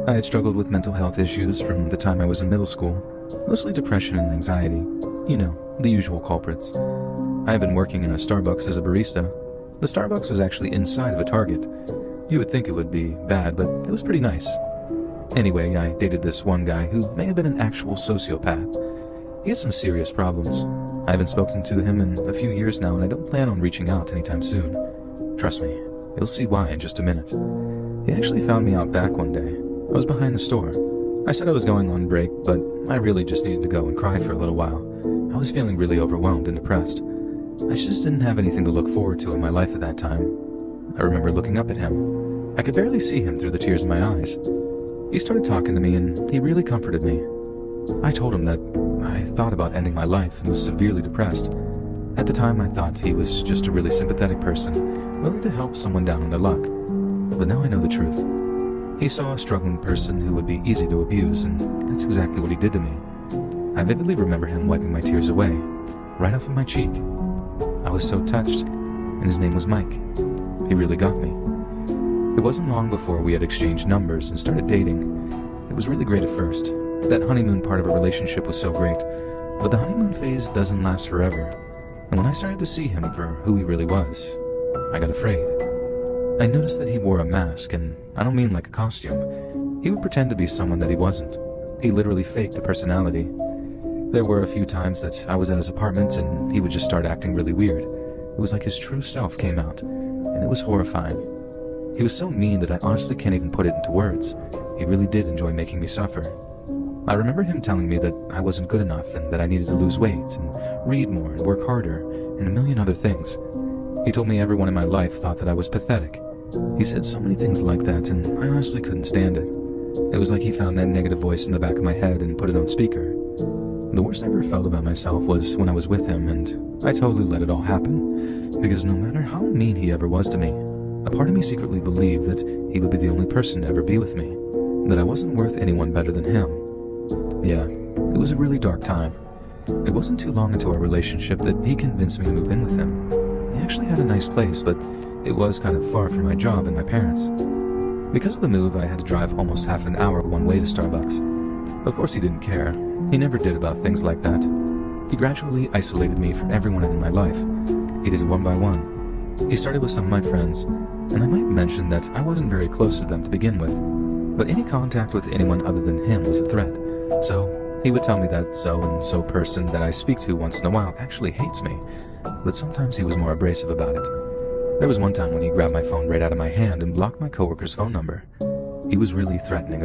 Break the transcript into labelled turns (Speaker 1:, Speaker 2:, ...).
Speaker 1: I had struggled with mental health issues from the time I was in middle school, mostly depression and anxiety. You know, the usual culprits. I had been working in a Starbucks as a barista. The Starbucks was actually inside of a Target. You would think it would be bad, but it was pretty nice. Anyway, I dated this one guy who may have been an actual sociopath. He had some serious problems. I haven't spoken to him in a few years now, and I don't plan on reaching out anytime soon. Trust me, you'll see why in just a minute. He actually found me out back one day. I was behind the store. I said I was going on break, but I really just needed to go and cry for a little while. I was feeling really overwhelmed and depressed. I just didn't have anything to look forward to in my life at that time. I remember looking up at him. I could barely see him through the tears in my eyes. He started talking to me, and he really comforted me. I told him that I thought about ending my life and was severely depressed. At the time, I thought he was just a really sympathetic person, willing to help someone down on their luck. But now I know the truth. He saw a struggling person who would be easy to abuse, and that's exactly what he did to me. I vividly remember him wiping my tears away, right off of my cheek. I was so touched, and his name was Mike. He really got me. It wasn't long before we had exchanged numbers and started dating. It was really great at first. That honeymoon part of a relationship was so great, but the honeymoon phase doesn't last forever. And when I started to see him for who he really was, I got afraid. I noticed that he wore a mask, and I don't mean like a costume. He would pretend to be someone that he wasn't. He literally faked a personality. There were a few times that I was at his apartment and he would just start acting really weird. It was like his true self came out, and it was horrifying. He was so mean that I honestly can't even put it into words. He really did enjoy making me suffer. I remember him telling me that I wasn't good enough and that I needed to lose weight and read more and work harder and a million other things. He told me everyone in my life thought that I was pathetic. He said so many things like that, and I honestly couldn't stand it. It was like he found that negative voice in the back of my head and put it on speaker. The worst I ever felt about myself was when I was with him, and I totally let it all happen, because no matter how mean he ever was to me, a part of me secretly believed that he would be the only person to ever be with me, that I wasn't worth anyone better than him. Yeah, it was a really dark time. It wasn't too long into our relationship that he convinced me to move in with him. He actually had a nice place, but it was kind of far from my job and my parents. Because of the move, I had to drive almost half an hour one way to Starbucks. Of course he didn't care. He never did about things like that. He gradually isolated me from everyone in my life. He did it one by one. He started with some of my friends, and I might mention that I wasn't very close to them to begin with. But any contact with anyone other than him was a threat. So he would tell me that so-and-so person that I speak to once in a while actually hates me. But sometimes he was more abrasive about it. There was one time when he grabbed my phone right out of my hand and blocked my coworker's phone number. He was really threatening